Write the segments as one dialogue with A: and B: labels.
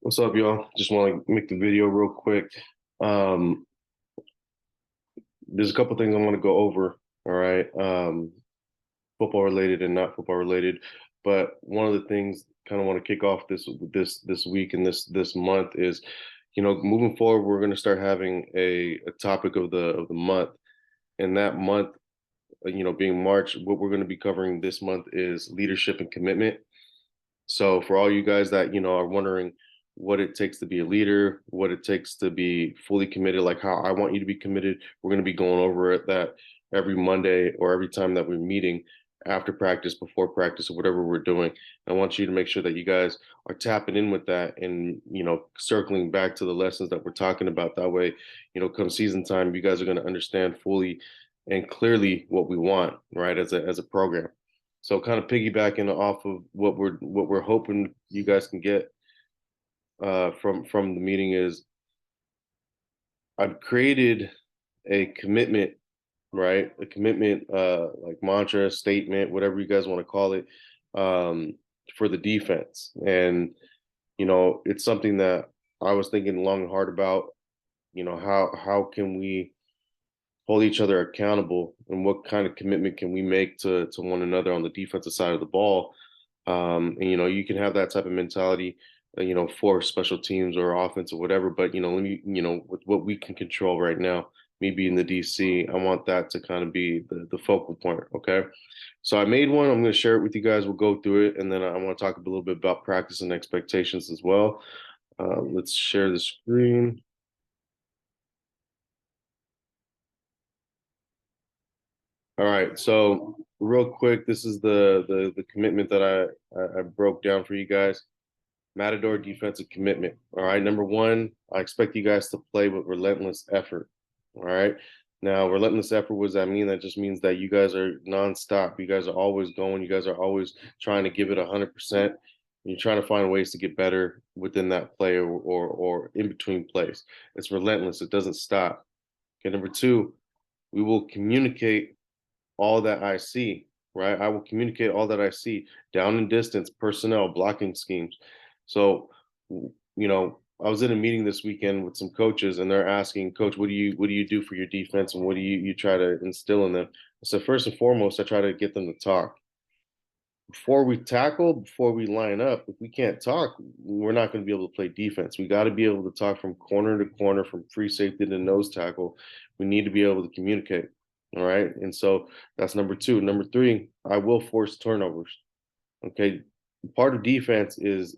A: What's up, y'all? Just want to make the video real quick. Um, there's a couple things I want to go over. All right, football related and not football related. But one of the things kind of want to kick off this week and this month is, moving forward, we're going to start having a topic of the month, and that month, being March. What we're going to be covering this month is leadership and commitment. So for all you guys that, are wondering what it takes to be a leader, what it takes to be fully committed, like how I want you to be committed, we're going to be going over it that every Monday or every time that we're meeting after practice, before practice, or whatever we're doing. I want you to make sure that you guys are tapping in with that and, circling back to the lessons that we're talking about. That way, come season time, you guys are going to understand fully and clearly what we want, right, as a program. So kind of piggybacking off of what we're hoping you guys can get from the meeting is I've created a commitment, right? A commitment, like mantra, statement, whatever you guys want to call it, um, for the defense. And it's something that I was thinking long and hard about. How can we hold each other accountable, and what kind of commitment can we make to one another on the defensive side of the ball. And you can have that type of mentality, for special teams or offense or whatever. But let me, with what we can control right now, me being the DC, I want that to kind of be the focal point. Okay, so I made one. I'm going to share it with you guys. We'll go through it, and then I want to talk a little bit about practice and expectations as well. Let's share the screen. All right, so real quick, this is the commitment that I broke down for you guys. Matador defensive commitment. All right, number one, I expect you guys to play with relentless effort. All right. Now, relentless effort, what does that mean? That just means that you guys are nonstop. You guys are always going. You guys are always trying to give it 100%. You're trying to find ways to get better within that play or in between plays. It's relentless. It doesn't stop. Okay, number two, we will communicate all that I see, right? I will communicate all that I see down and distance, personnel, blocking schemes. So, I was in a meeting this weekend with some coaches, and they're asking, Coach, what do you do for your defense, and what do you try to instill in them? So first and foremost, I try to get them to talk before we tackle, before we line up. If we can't talk, we're not going to be able to play defense. We got to be able to talk from corner to corner, from free safety to nose tackle. We need to be able to communicate. All right. And so that's number two. Number three, I will force turnovers. Okay. Part of defense is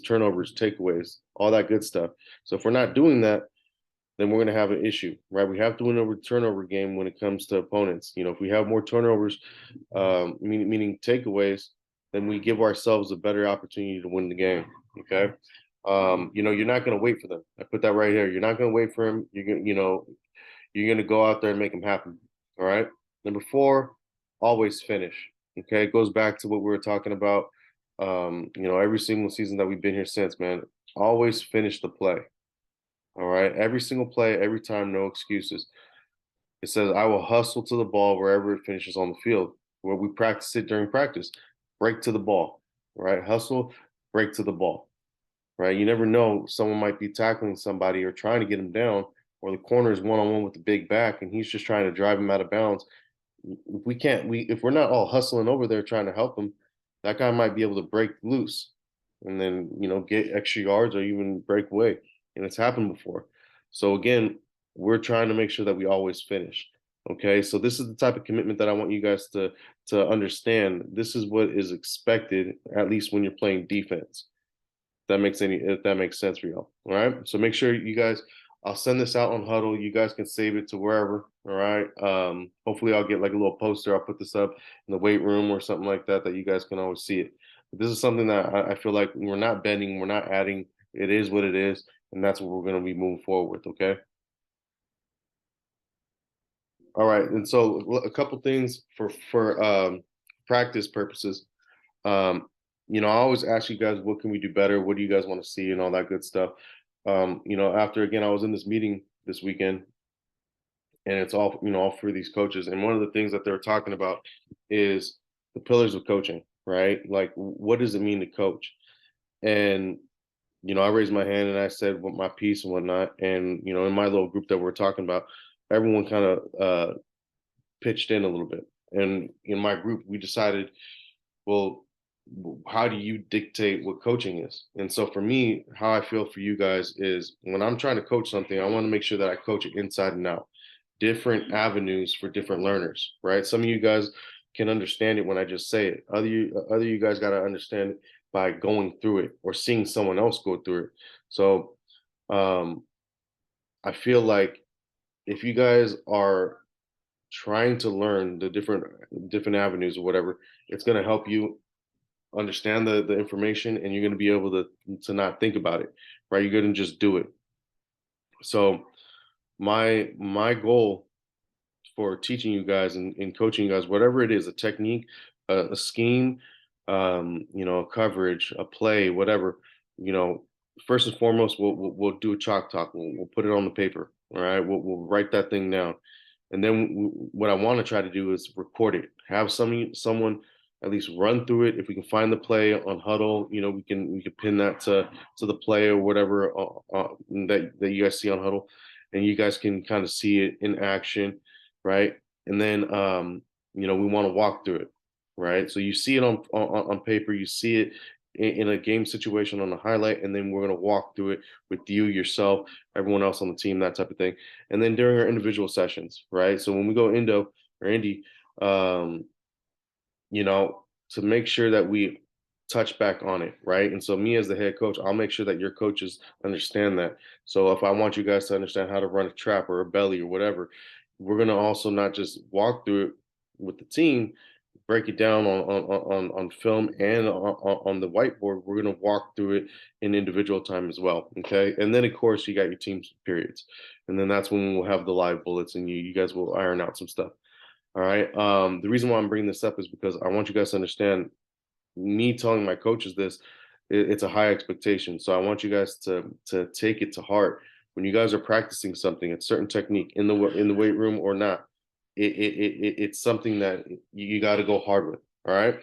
A: turnovers, takeaways, all that good stuff. So if we're not doing that, then we're going to have an issue, right? We have to win over turnover game when it comes to opponents. If we have more turnovers, meaning takeaways, then we give ourselves a better opportunity to win the game. Okay. You're not going to wait for them. I put that right here. You're not going to wait for them. You're going to go out there and make them happen. All right. Number four, always finish. Okay. It goes back to what we were talking about. Every single season that we've been here since, man, always finish the play. All right. Every single play, every time, no excuses. It says, I will hustle to the ball wherever it finishes on the field, where we practice it during practice. Break to the ball, right? Hustle, break to the ball, right? You never know. Someone might be tackling somebody or trying to get him down, or the corner is one on one with the big back, and he's just trying to drive him out of bounds. If we're not all hustling over there trying to help him, that guy might be able to break loose and then, get extra yards or even break away. And it's happened before. So again, we're trying to make sure that we always finish. Okay. So this is the type of commitment that I want you guys to understand. This is what is expected, at least when you're playing defense. If that makes sense for y'all. All right. So make sure you guys, I'll send this out on Huddle. You guys can save it to wherever. All right. Hopefully I'll get like a little poster. I'll put this up in the weight room or something like that you guys can always see it. But this is something that I feel like we're not bending, we're not adding. It is what it is, and that's what we're going to be moving forward with. Okay. All right. And so a couple things for practice purposes. Um, I always ask you guys, what can we do better? What do you guys want to see and all that good stuff. After again, I was in this meeting this weekend, and it's all for these coaches. And one of the things that they're talking about is the pillars of coaching, right? Like, what does it mean to coach? And I raised my hand and I said what my piece and whatnot. And, in my little group that we're talking about, everyone kind of pitched in a little bit. And in my group, we decided, well, how do you dictate what coaching is? And so for me, how I feel for you guys is when I'm trying to coach something, I want to make sure that I coach it inside and out, different avenues for different learners, right? Some of you guys can understand it when I just say it. Other you guys got to understand it by going through it or seeing someone else go through it. So um, I feel like if you guys are trying to learn the different avenues or whatever, it's going to help you understand the information, and you're going to be able to not think about it, right? You're going to just do it. So my goal for teaching you guys and coaching you guys, whatever it is, a technique, a scheme, a coverage, a play, whatever, you know, first and foremost, we'll do a chalk talk. We'll put it on the paper. All right, we'll write that thing down, and then what I want to try to do is record it. Have someone at least run through it. If we can find the play on huddle, we can pin that to the play or whatever that you guys see on huddle, and you guys can kind of see it in action, right? And then we want to walk through it, right? So you see it on paper, you see it in a game situation on the highlight, and then we're going to walk through it with you, yourself, everyone else on the team, that type of thing. And then during our individual sessions, right? So when we go Indo or Indy, um, to make sure that we touch back on it, right? And so me as the head coach, I'll make sure that your coaches understand that. So if I want you guys to understand how to run a trap or a belly or whatever, we're gonna also not just walk through it with the team, break it down on film and on the whiteboard. We're gonna walk through it in individual time as well. Okay. And then of course you got your team periods. And then that's when we'll have the live bullets and you guys will iron out some stuff. All right. The reason why I'm bringing this up is because I want you guys to understand me telling my coaches this, it's a high expectation. So I want you guys to take it to heart. When you guys are practicing something, a certain technique in the weight room or not, it's something that you got to go hard with. All right.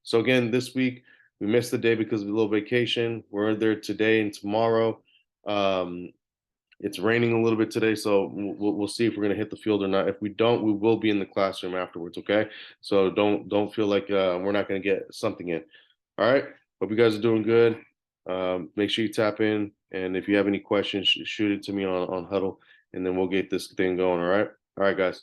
A: So again, this week we missed the day because of a little vacation. We're there today and tomorrow. Um, it's raining a little bit today, so we'll see if we're gonna hit the field or not. If we don't, we will be in the classroom afterwards. Okay, so don't feel like we're not gonna get something in. All right. Hope you guys are doing good. Make sure you tap in, and if you have any questions, shoot it to me on Huddle, and then we'll get this thing going. All right. All right, guys.